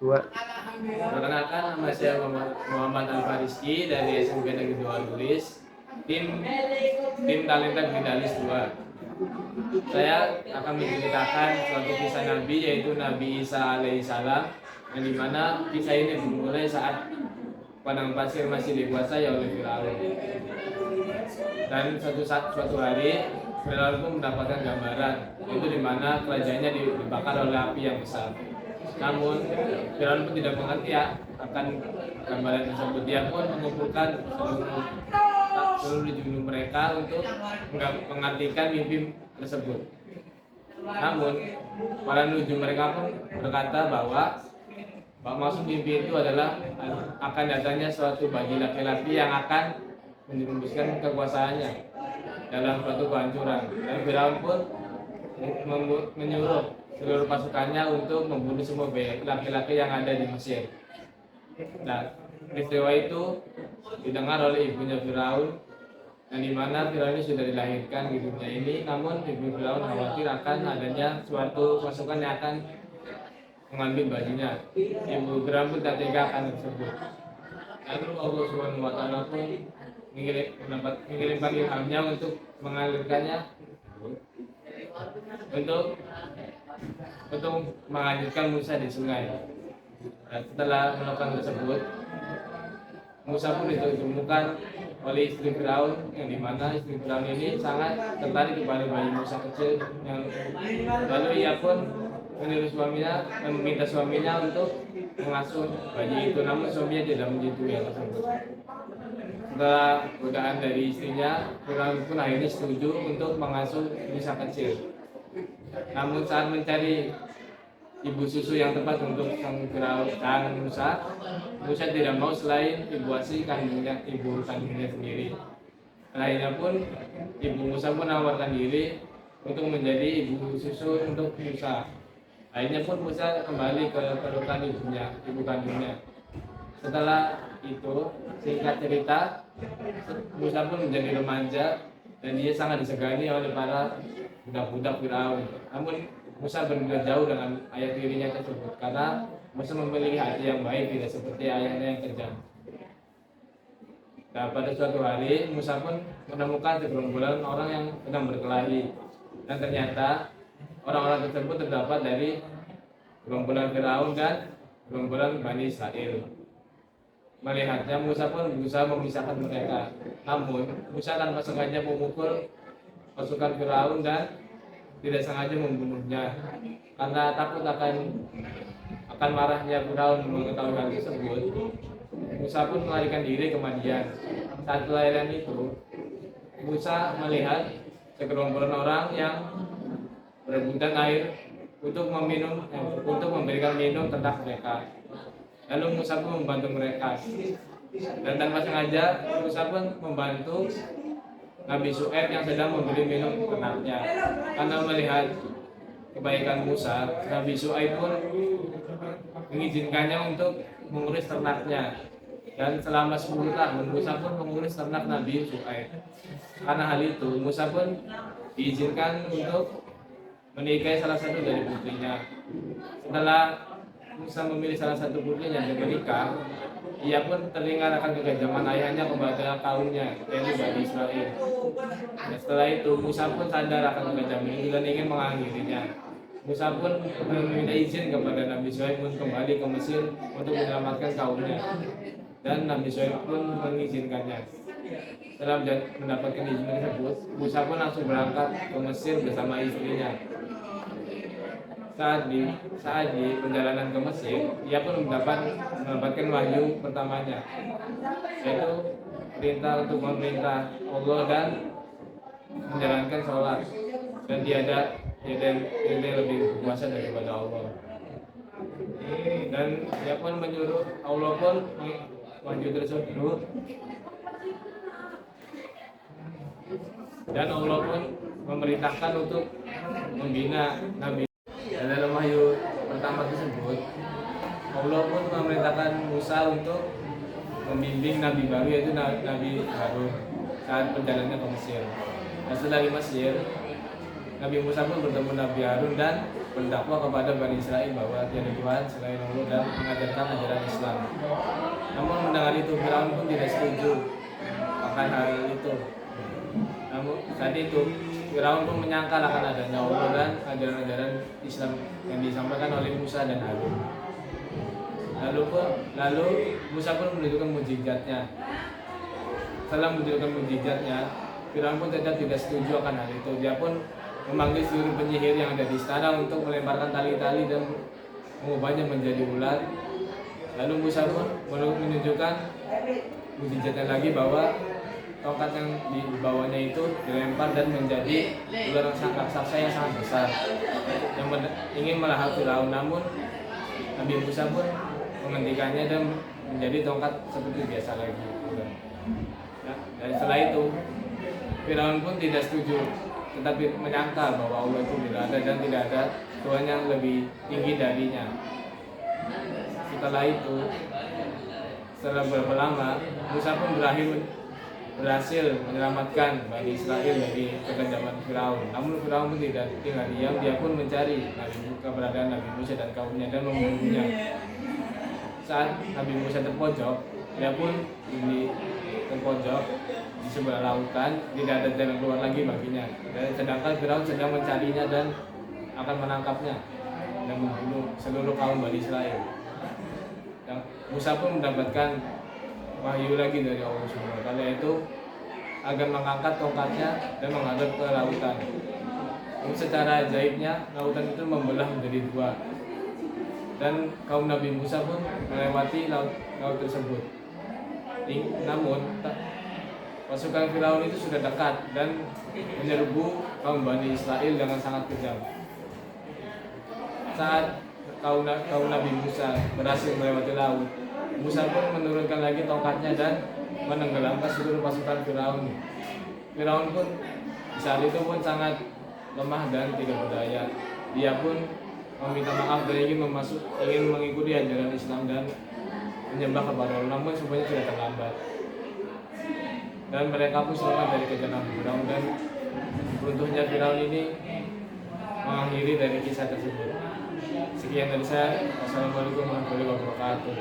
Dua. Perkenalkan, nama saya Muhammad Al-Fariski dari SMP Negeri 2 Tulis, tim Talenta Generalis 2. Saya akan menceritakan suatu kisah Nabi, yaitu Nabi Isa alaihissalam, yang dimana kisah ini dimulai saat padang pasir masih dikuasai oleh Firaun. Dan suatu hari Firaun pun mendapatkan gambaran, yaitu dimana kerajaannya dibakar oleh api yang besar. Namun Firaun pun tidak mengerti akan gambaran tersebut. Dia pun mengumpulkan seluruh juru mereka untuk mengartikan mimpi tersebut. Namun para nuju mereka pun berkata bahwa maksud mimpi itu adalah akan datangnya suatu bagi laki-laki yang akan menembuskan kekuasaannya dalam suatu kehancuran. Dan Firaun pun menyuruh seluruh pasukannya untuk membunuh semua laki-laki yang ada di Mesir. Nah, peristiwa itu didengar oleh ibunya Firaun, yang dimana Firaun ini sudah dilahirkan di dunia ini. Namun ibu Firaun khawatir akan adanya suatu pasukan yang akan mengambil bayinya. Ibu Firaun pun tak tega akan tersebut. Lalu Allah Subhanahu wa Ta'ala pun mengirimkan ilhamnya untuk mengalirkannya untuk mengajukan Musa di sungai. Dan setelah melakukan tersebut, Musa pun ditemukan oleh istri Firaun, yang dimana istri Firaun ini sangat tertarik kepada bayi Musa kecil. Lalu ia pun meminta suaminya untuk mengasuh bayi itu, namun suaminya tidak menyetujui hal tersebut. Setelah godaan dari istrinya, Firaun pun akhirnya setuju untuk mengasuh Musa kecil. Namun saat mencari ibu susu yang tepat untuk sang Musa tidak mau selain ibu ASI ibu kandungnya sendiri. Akhirnya pun ibu Musa pun menawarkan diri untuk menjadi ibu susu untuk Musa. Akhirnya pun Musa kembali ke pelukan ibu kandungnya. Setelah itu, singkat cerita, Musa pun menjadi remaja dan dia sangat disegani oleh para budak-budak Firaun. Namun Musa berbeda jauh dengan ayah tirinya tersebut, karena Musa memiliki hati yang baik, tidak seperti ayahnya yang kejam. Nah, pada suatu hari Musa pun menemukan segerombolan orang yang sedang berkelahi, dan ternyata orang-orang tersebut terdapat dari gerombolan Firaun dan gerombolan Bani Israel. Melihatnya, Musa pun berusaha memisahkan mereka. Namun Musa tanpa sengaja memukul pasukan Firaun dan tidak sengaja membunuhnya. Karena takut akan marahnya Firaun mengetahui hal tersebut, Musa pun melarikan diri ke Madian. Saat pelarian itu, Musa melihat segerombolan orang yang berebutan air untuk memberikan minum ternak mereka. Lalu Musa pun membantu mereka, dan tanpa sengaja Musa pun membantu Nabi Syuaib yang sedang memberi minum ternaknya. Karena melihat kebaikan Musa, Nabi Syuaib pun mengizinkannya untuk mengurus ternaknya. Dan selama 10 tahun Musa pun mengurus ternak Nabi Syuaib. Karena hal itu, Musa pun diizinkan untuk menikahi salah satu dari putrinya. Setelah Musa memilih salah satu putrinya dan menikah, ia pun teringat akan kekejaman ayahnya kepada kaumnya, yaitu Bani Israel. Dan setelah itu Musa pun sadar akan kekejaman itu dan ingin mengakhirinya. Musa pun meminta izin kepada Nabi Syuaib untuk kembali ke Mesir untuk menyelamatkan kaumnya, dan Nabi Syuaib pun mengizinkannya. Setelah mendapatkan izin tersebut, Musa pun langsung berangkat ke Mesir bersama istrinya. Saat di perjalanan ke Mesir, ia pun mendapatkan wahyu pertamanya, yaitu perintah untuk memerintah Allah dan menjalankan sholat, dan tiada lebih berkuasa daripada Allah. Dan ia pun menyuruh, Allah pun wahyu tersebut, dan Allah pun memerintahkan untuk membina Nabi. Dan dalam wahyu pertama tersebut, Allah pun memerintahkan Musa untuk membimbing Nabi baru, yaitu Nabi Harun, saat perjalanannya ke Mesir. Dan setelah di Mesir, Nabi Musa pun bertemu Nabi Harun dan berdakwah kepada Bani Israel bahwa tiada Tuhan selain Allah dan mengajarkan ajaran Islam. Namun mendengar itu Firaun pun tidak setuju akan hal itu. Namun saat itu Firaun pun menyangkal akan adanya Allah dan ajaran-ajaran Islam yang disampaikan oleh Musa dan Harun. Lalu Musa pun menunjukkan mukjizatnya. Setelah menunjukkan mukjizatnya, Firaun pun tetap tidak setuju akan hal itu. Dia pun memanggil seluruh penyihir yang ada di istana untuk melemparkan tali-tali dan mengubahnya menjadi ular. Lalu Musa pun menunjukkan mukjizatnya lagi bahwa tongkat yang dibawanya itu dilempar dan menjadi ular raksasa yang sangat besar yang ingin melahap Firaun. Namun Nabi Musa pun menghentikannya dan menjadi tongkat seperti biasa lagi. Ya, dan setelah itu Firaun pun tidak setuju, tetapi menyangka bahwa Allah itu tidak ada dan tidak ada Tuhan yang lebih tinggi darinya. Setelah itu, setelah beberapa lama, Musa pun berhasil menyelamatkan Bani Israel dari kekejaman Firaun. Namun Firaun pun tidak tinggal diam, dia pun mencari keberadaan Nabi Musa dan kaumnya dan membunuhnya. Saat Nabi Musa terpojok, dia pun terpojok di sebelah lautan, tidak ada jalan keluar lagi baginya. Dan sedangkan Firaun sedang mencarinya dan akan menangkapnya dan membunuh seluruh kaum Bani Israel. Dan Musa pun mendapatkan wahyu lagi dari Allah Subhanahu wa taala, yaitu agar mengangkat tongkatnya dan menghadap ke lautan. Namun secara ajaibnya lautan itu membelah menjadi dua. Dan kaum Nabi Musa pun melewati laut tersebut. Namun pasukan Firaun itu sudah dekat dan menyerbu kaum Bani Israel dengan sangat kejam. Saat kaum Nabi Musa berhasil melewati laut, Musa pun menurunkan lagi tongkatnya dan menenggelamkan seluruh pasukan Firaun. Firaun pun saat itu pun sangat lemah dan tidak berdaya. Dia pun meminta maaf dan ingin mengikuti ajaran Islam dan menyembah kepada Allah, namun semuanya sudah terlambat. Dan mereka pun selamat dari kejaran Firaun, dan runtuhnya Firaun ini mengakhiri dari kisah tersebut. Sekian dari saya. Wassalamualaikum warahmatullahi wabarakatuh.